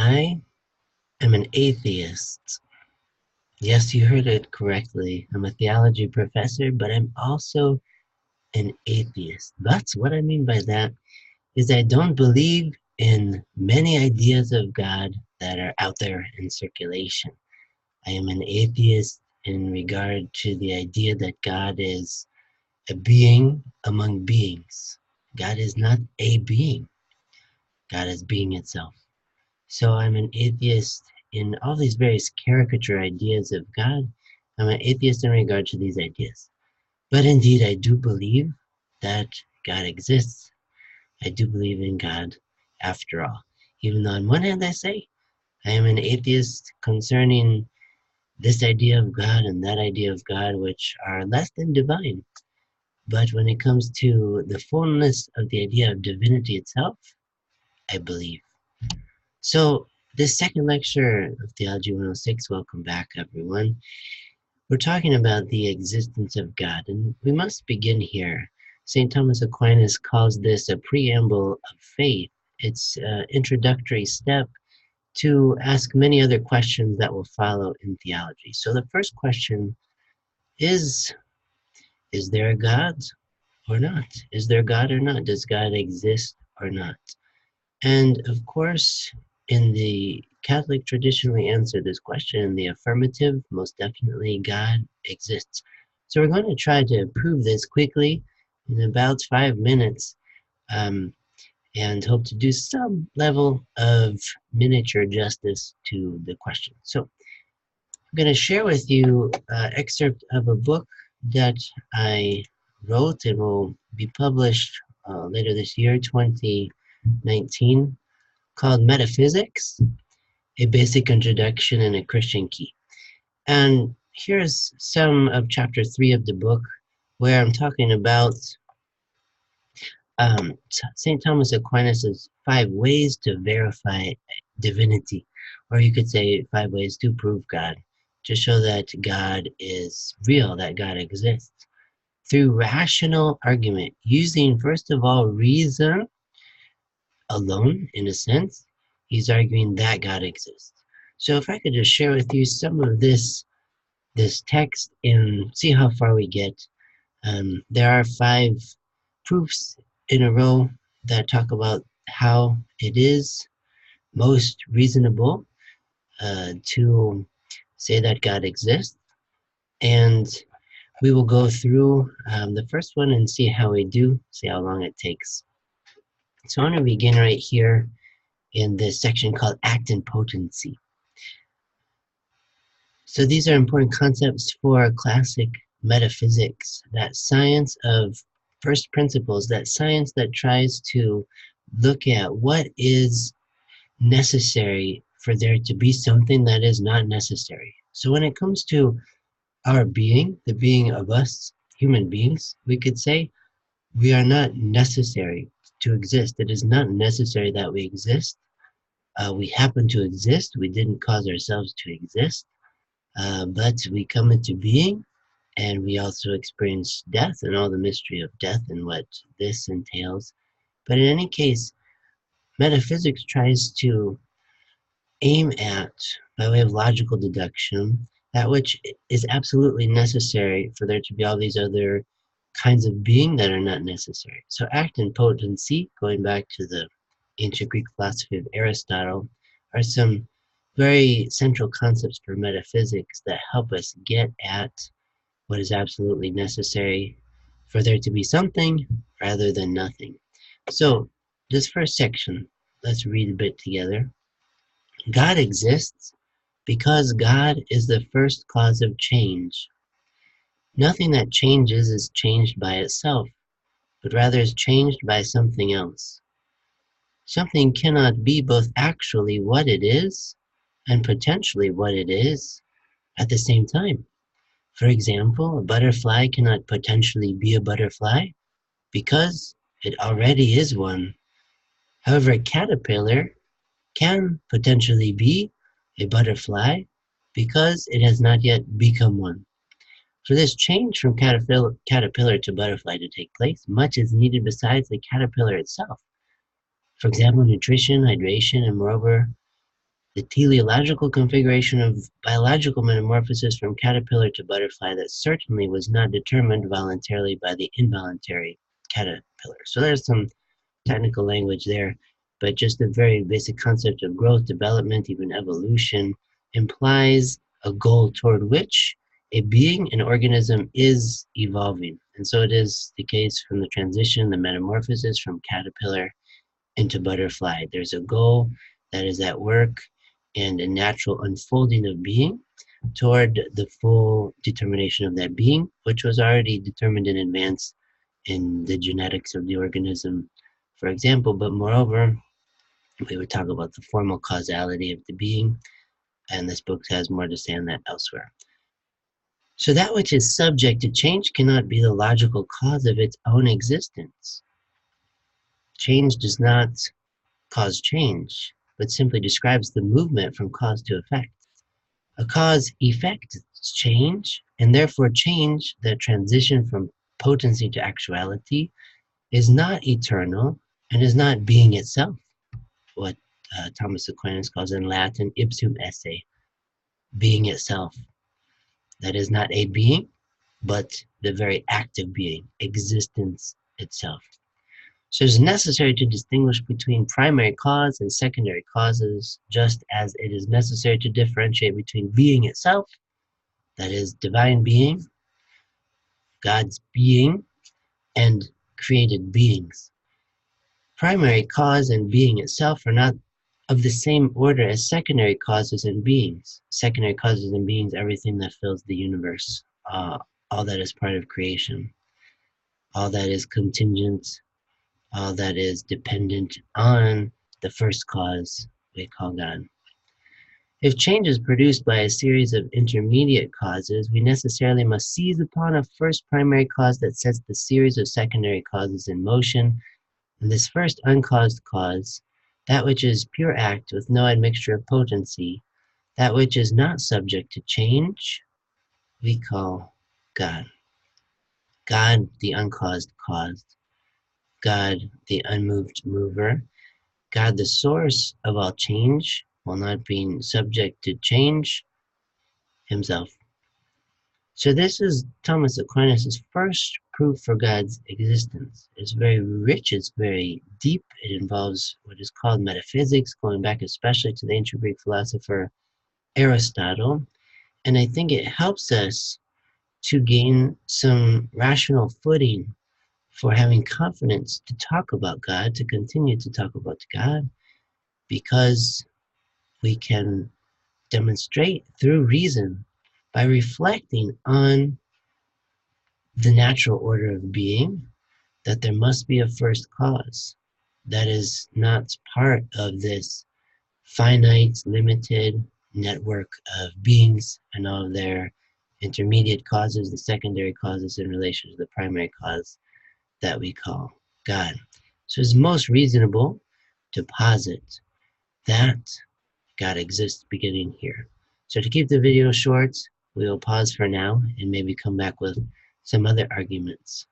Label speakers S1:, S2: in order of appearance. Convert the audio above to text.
S1: I am an atheist. Yes, you heard it correctly. I'm a theology professor, but I'm also an atheist. But what I mean by that is I don't believe in many ideas of God that are out there in circulation. I am an atheist in regard to the idea that God is a being among beings. God is not a being. God is being itself. So I'm an atheist in all these various caricature ideas of God. I'm an atheist in regard to these ideas. But indeed, I do believe that God exists. I do believe in God after all. Even though on one hand I say I am an atheist concerning this idea of God and that idea of God, which are less than divine. But when it comes to the fullness of the idea of divinity itself, I believe. So this second lecture of Theology 106, welcome back everyone. We're talking about the existence of God, and we must begin here. Saint Thomas Aquinas calls this a preamble of faith. It's an introductory step to ask many other questions that will follow in theology. So the first question is there a God or not? Is there God or not? Does God exist or not? And of course, in the Catholic tradition, we answer this question in the affirmative. Most definitely, God exists. So we're going to try to prove this quickly in about 5 minutes, and hope to do some level of miniature justice to the question. So I'm going to share with you an excerpt of a book that I wrote and will be published later this year, 2019, called Metaphysics, A Basic Introduction and a Christian Key. And here's some of chapter 3 of the book, where I'm talking about Saint Thomas Aquinas' 5 ways to verify divinity, or you could say 5 ways to prove God, to show that God is real, that God exists, through rational argument, using first of all reason alone, in a sense. He's arguing that God exists. So if I could just share with you some of this text and see how far we get. There are 5 proofs in a row that talk about how it is most reasonable to say that God exists. And we will go through the first one and see how we do, see how long it takes. So I'm going to begin right here in this section called Act and Potency. So these are important concepts for classic metaphysics, that science of first principles, that science that tries to look at what is necessary for there to be something that is not necessary. So when it comes to our being, the being of us, human beings, we could say we are not necessary to exist. It is not necessary that we exist. We happen to exist. We didn't cause ourselves to exist. But we come into being, and we also experience death and all the mystery of death and what this entails. But in any case, metaphysics tries to aim at, by way of logical deduction, that which is absolutely necessary for there to be all these other kinds of being that are not necessary. So act and potency, going back to the ancient Greek philosophy of Aristotle, are some very central concepts for metaphysics that help us get at what is absolutely necessary for there to be something rather than nothing. So this first section, let's read a bit together. God exists because God is the first cause of change. Nothing that changes is changed by itself, but rather is changed by something else. Something cannot be both actually what it is and potentially what it is at the same time. For example, a butterfly cannot potentially be a butterfly because it already is one. However, a caterpillar can potentially be a butterfly because it has not yet become one. For this change from caterpillar to butterfly to take place, much is needed besides the caterpillar itself. For example, nutrition, hydration, and moreover, the teleological configuration of biological metamorphosis from caterpillar to butterfly that certainly was not determined voluntarily by the involuntary caterpillar. So there's some technical language there, but just the very basic concept of growth, development, even evolution implies a goal toward which a being, an organism, is evolving. And so it is the case from the transition, the metamorphosis from caterpillar into butterfly. There's a goal that is at work and a natural unfolding of being toward the full determination of that being, which was already determined in advance in the genetics of the organism, for example. But moreover, we would talk about the formal causality of the being, and this book has more to say on that elsewhere. So that which is subject to change cannot be the logical cause of its own existence. Change does not cause change, but simply describes the movement from cause to effect. A cause effects change, and therefore change, that transition from potency to actuality, is not eternal and is not being itself, what Thomas Aquinas calls in Latin ipsum esse, being itself. That is not a being, but the very act of being, existence itself. So it's necessary to distinguish between primary cause and secondary causes, just as it is necessary to differentiate between being itself, that is, divine being, God's being, and created beings. Primary cause and being itself are not of the same order as secondary causes and beings. Secondary causes and beings, everything that fills the universe, all that is part of creation, all that is contingent, all that is dependent on the first cause we call God. If change is produced by a series of intermediate causes, we necessarily must seize upon a first primary cause that sets the series of secondary causes in motion. And this first uncaused cause, that which is pure act with no admixture of potency, that which is not subject to change, we call God. God, the uncaused cause. God, the unmoved mover. God, the source of all change, while not being subject to change himself. So this is Thomas Aquinas' first proof for God's existence. It's very rich, it's very deep. It involves what is called metaphysics, going back especially to the ancient Greek philosopher Aristotle. And I think it helps us to gain some rational footing for having confidence to talk about God, to continue to talk about God, because we can demonstrate through reason by reflecting on the natural order of being that there must be a first cause that is not part of this finite, limited network of beings and all of their intermediate causes, the secondary causes in relation to the primary cause that we call God. So it's most reasonable to posit that God exists beginning here. So to keep the video short, we will pause for now and maybe come back with some other arguments.